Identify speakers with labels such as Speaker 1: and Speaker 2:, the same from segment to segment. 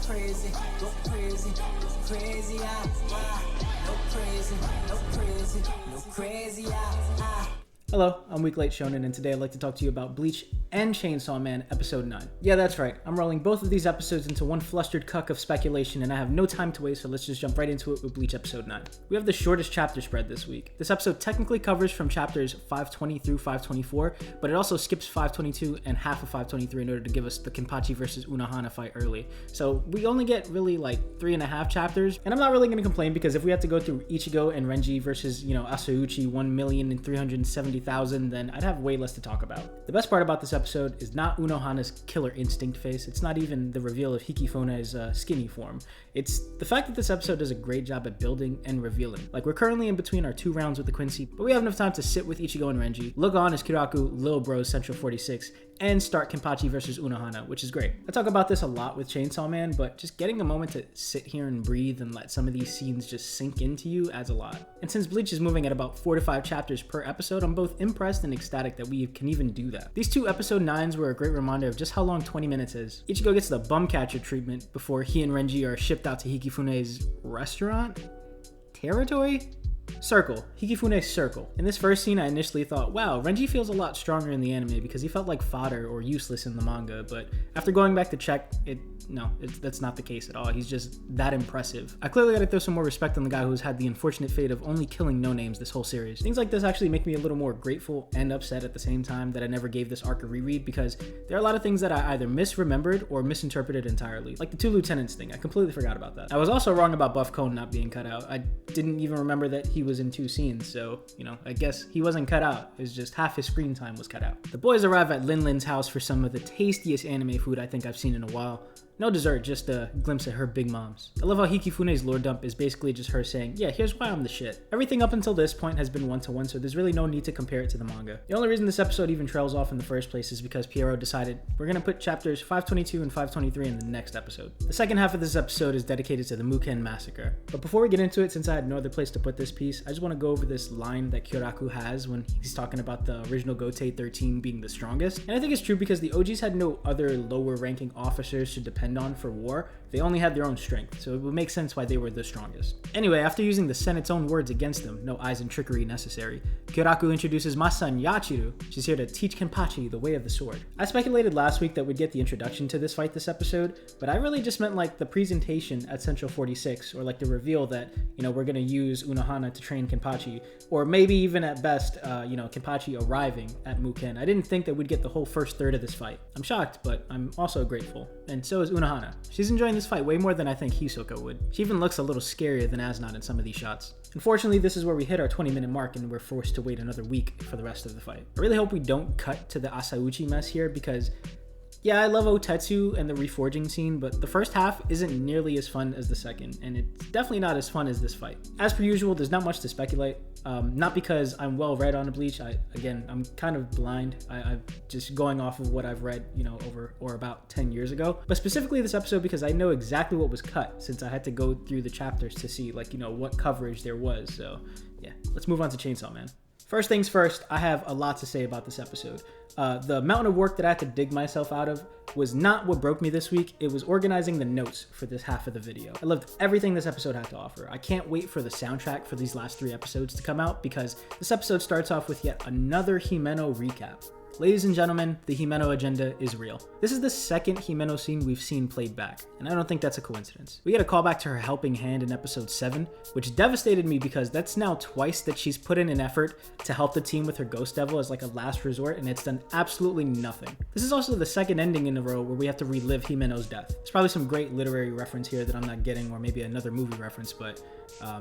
Speaker 1: crazy, go crazy, crazy, no crazy, no crazy, no crazy,
Speaker 2: Hello, I'm Week Late Shonen, and today I'd like to talk to you about Bleach and Chainsaw Man Episode 9. Yeah, that's right, I'm rolling both of these episodes into one flustered cuck of speculation, and I have no time to waste, so let's just jump right into it with Bleach Episode 9. We have the shortest chapter spread this week. This episode technically covers from chapters 520 through 524, but it also skips 522 and half of 523 in order to give us the Kenpachi versus Unohana fight early. So we only get really like 3.5 chapters, and I'm not really going to complain because if we had to go through Ichigo and Renji versus, Asauchi 1,370,000, then I'd have way less to talk about. The best part about this episode is not Unohana's killer instinct face. It's not even the reveal of Hikifune's skinny form. It's the fact that this episode does a great job at building and revealing. Like, we're currently in between our 2 rounds with the Quincy, but we have enough time to sit with Ichigo and Renji, look on as Kiraku, Lil Bros Central 46, and start Kenpachi versus Unohana, which is great. I talk about this a lot with Chainsaw Man, but just getting a moment to sit here and breathe and let some of these scenes just sink into you adds a lot. And since Bleach is moving at about 4 to 5 chapters per episode, I'm both impressed and ecstatic that we can even do that. These 2 episode 9s were a great reminder of just how long 20 minutes is. Ichigo gets the bum catcher treatment before he and Renji are shipped out to Hikifune's restaurant? Territory? Circle. Hikifune's circle. In this first scene, I initially thought, wow, Renji feels a lot stronger in the anime because he felt like fodder or useless in the manga, but after going back to check, that's not the case at all. He's just that impressive. I clearly gotta throw some more respect on the guy who's had the unfortunate fate of only killing no-names this whole series. Things like this actually make me a little more grateful and upset at the same time that I never gave this arc a reread because there are a lot of things that I either misremembered or misinterpreted entirely. Like the 2 lieutenants thing, I completely forgot about that. I was also wrong about Buff Cone not being cut out. I didn't even remember that he was in 2 scenes, so, I guess he wasn't cut out. It's just half his screen time was cut out. The boys arrive at Lin Lin's house for some of the tastiest anime food I think I've seen in a while. No dessert, just a glimpse at her big moms. I love how Hikifune's lore dump is basically just her saying, yeah, here's why I'm the shit. Everything up until this point has been one-to-one, so there's really no need to compare it to the manga. The only reason this episode even trails off in the first place is because Pierrot decided we're gonna put chapters 522 and 523 in the next episode. The second half of this episode is dedicated to the Muken massacre. But before we get into it, since I had no other place to put this piece, I just want to go over this line that Kyoraku has when he's talking about the original Gotei 13 being the strongest. And I think it's true because the OGs had no other lower ranking officers to depend on for war. They only had their own strength, so it would make sense why they were the strongest. Anyway, after using the Senate's own words against them, no eyes and trickery necessary, Kyoraku introduces my son Yachiru. She's here to teach Kenpachi the way of the sword. I speculated last week that we'd get the introduction to this fight this episode, but I really just meant like the presentation at Central 46, or like the reveal that, we're gonna use Unohana to train Kenpachi, or maybe even at best, Kenpachi arriving at Muken. I didn't think that we'd get the whole first third of this fight. I'm shocked, but I'm also grateful. And so is Unohana. She's enjoying this fight way more than I think Hisoka would. She even looks a little scarier than Asnod in some of these shots. Unfortunately, this is where we hit our 20-minute mark and we're forced to wait another week for the rest of the fight. I really hope we don't cut to the Asauchi mess here because, yeah, I love Otetsu and the reforging scene, but the first half isn't nearly as fun as the second, and it's definitely not as fun as this fight. As per usual, there's not much to speculate. Not because I'm well read on Bleach. I'm kind of blind. I'm just going off of what I've read, over or about 10 years ago. But specifically this episode because I know exactly what was cut since I had to go through the chapters to see, what coverage there was. So, yeah, let's move on to Chainsaw Man. First things first, I have a lot to say about this episode. The mountain of work that I had to dig myself out of was not what broke me this week. It was organizing the notes for this half of the video. I loved everything this episode had to offer. I can't wait for the soundtrack for these last 3 episodes to come out because this episode starts off with yet another Himeno recap. Ladies and gentlemen, the Himeno agenda is real. This is the second Himeno scene we've seen played back, and I don't think that's a coincidence. We get a callback to her helping hand in episode 7, which devastated me because that's now twice that she's put in an effort to help the team with her Ghost Devil as like a last resort, and it's done absolutely nothing. This is also the second ending in a row where we have to relive Himeno's death. There's probably some great literary reference here that I'm not getting, or maybe another movie reference, but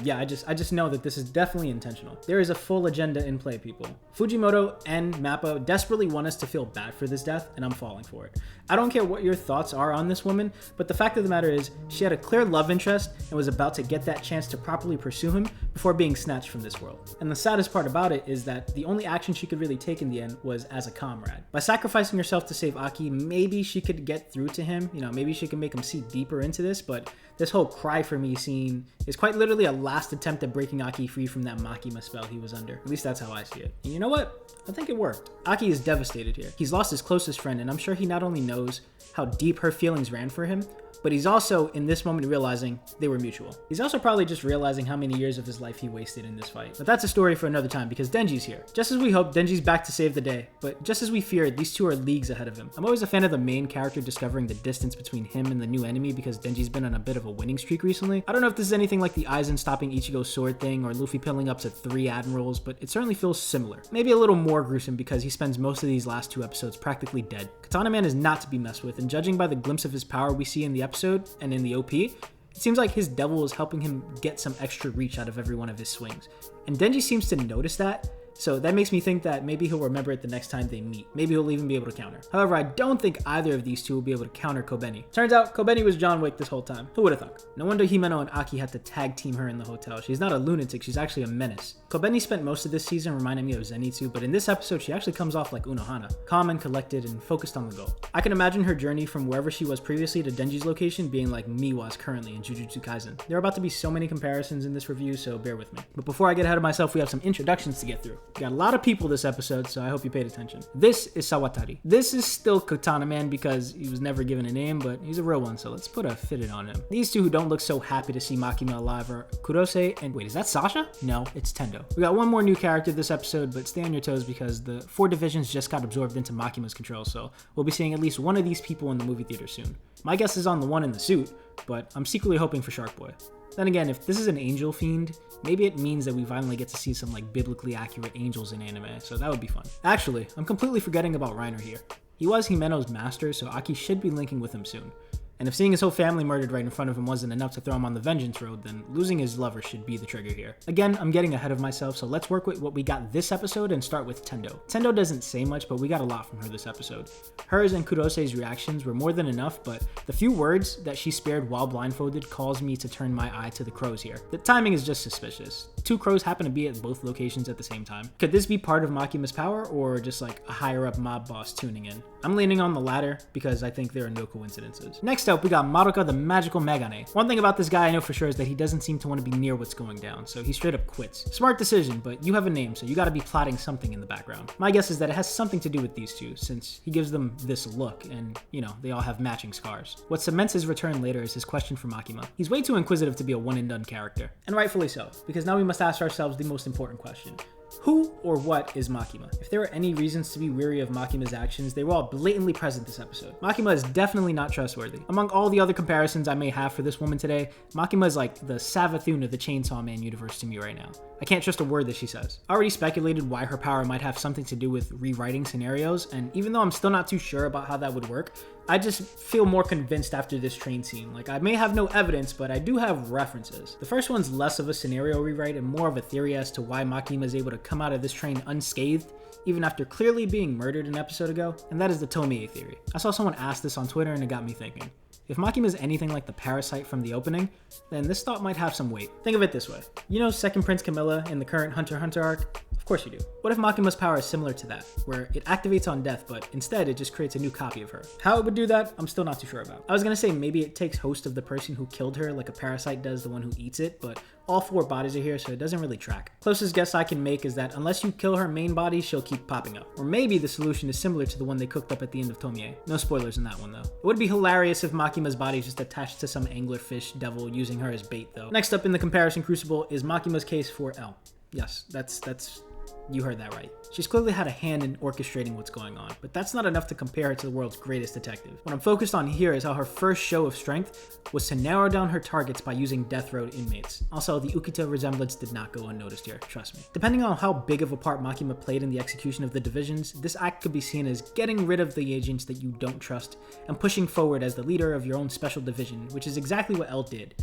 Speaker 2: yeah, I just know that this is definitely intentional. There is a full agenda in play, people. Fujimoto and Mappa desperately want us to feel bad for this death, and I'm falling for it. I don't care what your thoughts are on this woman, but the fact of the matter is, she had a clear love interest and was about to get that chance to properly pursue him before being snatched from this world. And the saddest part about it is that the only action she could really take in the end was as a comrade. By sacrificing herself to save Aki, maybe she could get through to him, maybe she can make him see deeper into this, but this whole cry for me scene is quite literally a last attempt at breaking Aki free from that Makima spell he was under. At least that's how I see it. And you know what? I think it worked. Aki is devastated here. He's lost his closest friend, and I'm sure he not only knows how deep her feelings ran for him, but he's also in this moment realizing they were mutual. He's also probably just realizing how many years of his life he wasted in this fight. But that's a story for another time because Denji's here. Just as we hoped, Denji's back to save the day, but just as we feared, these two are leagues ahead of him. I'm always a fan of the main character discovering the distance between him and the new enemy because Denji's been on a bit of a winning streak recently. I don't know if this is anything like the Aizen stopping Ichigo's sword thing or Luffy pilling up to 3 admirals, but it certainly feels similar. Maybe a little more gruesome because he spends most of these last 2 episodes practically dead. Katana Man is not to be messed with, and judging by the glimpse of his power we see in the episode and in the OP, it seems like his devil is helping him get some extra reach out of every one of his swings. And Denji seems to notice that, so that makes me think that maybe he'll remember it the next time they meet. Maybe he'll even be able to counter. However, I don't think either of these two will be able to counter Kobeni. Turns out, Kobeni was John Wick this whole time. Who would have thought? No wonder Himeno and Aki had to tag team her in the hotel. She's not a lunatic, she's actually a menace. Kobeni spent most of this season reminding me of Zenitsu, but in this episode, she actually comes off like Unohana. Calm and collected and focused on the goal. I can imagine her journey from wherever she was previously to Denji's location being like Miwa's currently in Jujutsu Kaisen. There are about to be so many comparisons in this review, so bear with me. But before I get ahead of myself, we have some introductions to get through. We got a lot of people this episode, so I hope you paid attention. This is Sawatari. This is still Katana Man because he was never given a name, but he's a real one, so let's put a fitted on him. These two who don't look so happy to see Makima alive are Kurose and wait, is that Sasha? No, it's Tendo. We got one more new character this episode, but stay on your toes because the 4 divisions just got absorbed into Makima's control, so we'll be seeing at least one of these people in the movie theater soon. My guess is on the one in the suit, but I'm secretly hoping for Shark Boy. Then again, if this is an angel fiend, maybe it means that we finally get to see some like biblically accurate angels in anime, so that would be fun. Actually, I'm completely forgetting about Reiner here. He was Himeno's master, so Aki should be linking with him soon. And if seeing his whole family murdered right in front of him wasn't enough to throw him on the vengeance road, then losing his lover should be the trigger here. Again, I'm getting ahead of myself, so let's work with what we got this episode and start with Tendo. Tendo doesn't say much, but we got a lot from her this episode. Hers and Kurose's reactions were more than enough, but the few words that she spared while blindfolded caused me to turn my eye to the crows here. The timing is just suspicious. 2 crows happen to be at both locations at the same time. Could this be part of Makima's power, or just like a higher up mob boss tuning in? I'm leaning on the latter because I think there are no coincidences. Next up, we got Madoka the Magical Megane. One thing about this guy I know for sure is that he doesn't seem to want to be near what's going down, so he straight up quits. Smart decision, but you have a name, so you gotta be plotting something in the background. My guess is that it has something to do with these two, since he gives them this look, and, you know, they all have matching scars. What cements his return later is his question for Makima. He's way too inquisitive to be a one-and-done character, and rightfully so, because now we must ask ourselves the most important question. Who or what is Makima? If there are any reasons to be weary of Makima's actions, they were all blatantly present this episode. Makima is definitely not trustworthy. Among all the other comparisons I may have for this woman today, Makima is like the Savathun of the Chainsaw Man universe to me right now. I can't trust a word that she says. I already speculated why her power might have something to do with rewriting scenarios, and even though I'm still not too sure about how that would work, I just feel more convinced after this train scene. Like, I may have no evidence, but I do have references. The first one's less of a scenario rewrite and more of a theory as to why Makima is able to come out of this train unscathed, even after clearly being murdered an episode ago, and that is the Tomie theory. I saw someone ask this on Twitter and it got me thinking. If Makima is anything like the parasite from the opening, then this thought might have some weight. Think of it this way. You know Second Prince Camilla in the current Hunter x Hunter arc? Of course you do. What if Makima's power is similar to that, where it activates on death, but instead it just creates a new copy of her? How it would do that, I'm still not too sure about. I was gonna say maybe it takes host of the person who killed her like a parasite does the one who eats it, but all 4 bodies are here, so it doesn't really track. Closest guess I can make is that unless you kill her main body, she'll keep popping up. Or maybe the solution is similar to the one they cooked up at the end of Tomie. No spoilers in that one though. It would be hilarious if Makima's body is just attached to some anglerfish devil using her as bait though. Next up in the comparison crucible is Makima's case for L. Yes, that's you heard that right. She's clearly had a hand in orchestrating what's going on, but that's not enough to compare her to the world's greatest detective. What I'm focused on here is how her first show of strength was to narrow down her targets by using death row inmates. Also, the Ukita resemblance did not go unnoticed here, trust me. Depending on how big of a part Makima played in the execution of the divisions, this act could be seen as getting rid of the agents that you don't trust and pushing forward as the leader of your own special division, which is exactly what L did.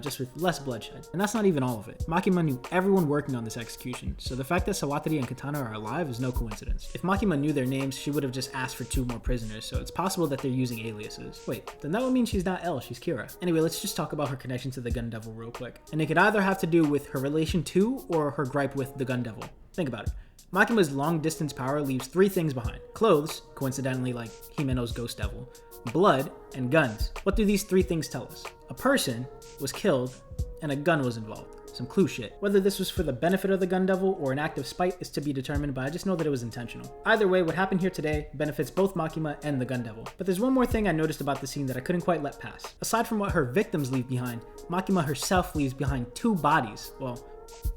Speaker 2: Just with less bloodshed. And that's not even all of it. Makima knew everyone working on this execution, so the fact that Sawatari and Katana are alive is no coincidence. If Makima knew their names, she would have just asked for 2 more prisoners, so it's possible that they're using aliases. Wait, then that would mean she's not L, she's Kira. Anyway, let's just talk about her connection to the Gun Devil real quick. And it could either have to do with her relation to or her gripe with the Gun Devil. Think about it. Makima's long-distance power leaves 3 things behind. Clothes, coincidentally like Himeno's Ghost Devil, blood, and guns. What do these 3 things tell us? A person was killed and a gun was involved. some clue shit. Whether this was for the benefit of the Gun Devil or an act of spite is to be determined, but I just know that it was intentional. Either way, what happened here today benefits both Makima and the Gun Devil. But there's one more thing I noticed about the scene that I couldn't quite let pass. Aside from what her victims leave behind, Makima herself leaves behind 2 bodies. Well,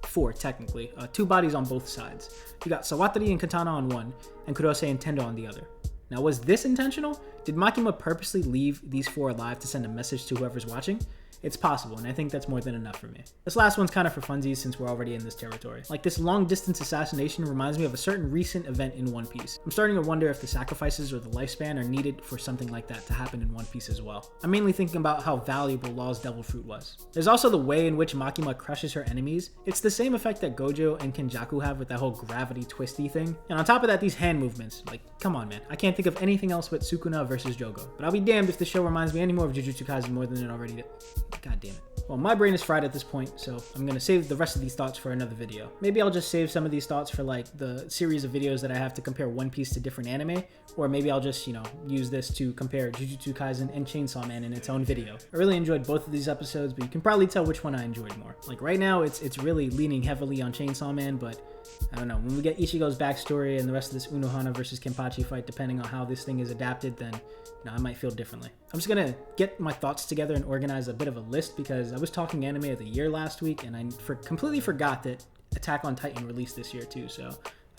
Speaker 2: 4 technically. 2 bodies on both sides. You got Sawatari and Katana on one, and Kurose and Tendo on the other. Now, was this intentional? Did Makima purposely leave these 4 alive to send a message to whoever's watching? It's possible, and I think that's more than enough for me. This last one's kind of for funsies since we're already in this territory. Like, this long-distance assassination reminds me of a certain recent event in One Piece. I'm starting to wonder if the sacrifices or the lifespan are needed for something like that to happen in One Piece as well. I'm mainly thinking about how valuable Law's Devil Fruit was. There's also the way in which Makima crushes her enemies. It's the same effect that Gojo and Kenjaku have with that whole gravity twisty thing. And on top of that, these hand movements. Like, come on, man. I can't think of anything else but Sukuna versus Jogo. But I'll be damned if the show reminds me any more of Jujutsu Kaisen more than it already did. God damn it. Well, my brain is fried at this point, so I'm gonna save the rest of these thoughts for another video. Maybe I'll just save some of these thoughts for like the series of videos that I have to compare One Piece to different anime, or maybe I'll just, use this to compare Jujutsu Kaisen and Chainsaw Man in its own video. I really enjoyed both of these episodes, but you can probably tell which one I enjoyed more. Like right now, it's really leaning heavily on Chainsaw Man, but I don't know, when we get Ichigo's backstory and the rest of this Unohana versus Kenpachi fight, depending on how this thing is adapted, then I might feel differently. I'm just gonna get my thoughts together and organize a bit of a list because I was talking anime of the year last week and I completely forgot that Attack on Titan released this year too, so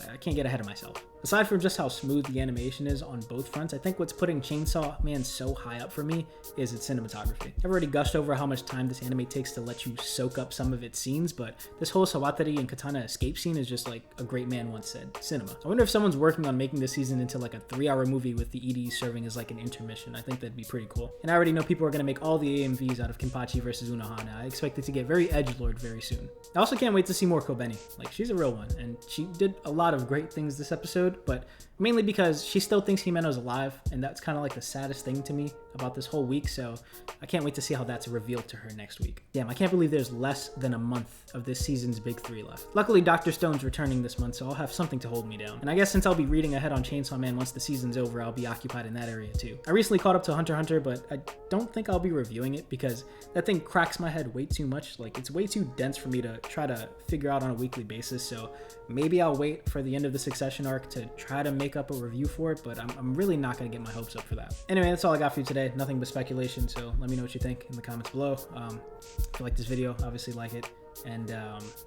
Speaker 2: I can't get ahead of myself. Aside from just how smooth the animation is on both fronts, I think what's putting Chainsaw Man so high up for me is its cinematography. I've already gushed over how much time this anime takes to let you soak up some of its scenes, but this whole Sawatari and Katana escape scene is just like a great man once said, cinema. I wonder if someone's working on making this season into like a 3-hour movie with the EDs serving as like an intermission. I think that'd be pretty cool. And I already know people are gonna make all the AMVs out of Kenpachi versus Unohana. I expect it to get very edgelord very soon. I also can't wait to see more Kobeni. Like, she's a real one, and she did a lot of great things this episode, but mainly because she still thinks Himeno's alive, and that's kind of like the saddest thing to me about this whole week, so I can't wait to see how that's revealed to her next week. Damn, I can't believe there's less than a month of this season's big 3 left. Luckily, Dr. Stone's returning this month, so I'll have something to hold me down. And I guess since I'll be reading ahead on Chainsaw Man once the season's over, I'll be occupied in that area too. I recently caught up to Hunter x Hunter, but I don't think I'll be reviewing it because that thing cracks my head way too much. Like, it's way too dense for me to try to figure out on a weekly basis, so maybe I'll wait for the end of the Succession arc to try to make up a review for it, but I'm really not going to get my hopes up for that. Anyway, that's all I got for you today. Nothing but speculation, so let me know what you think in the comments below. If you like this video, obviously like it, and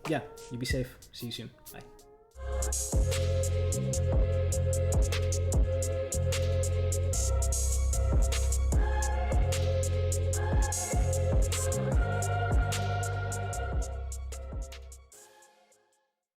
Speaker 2: yeah, you be safe. See you soon. Bye.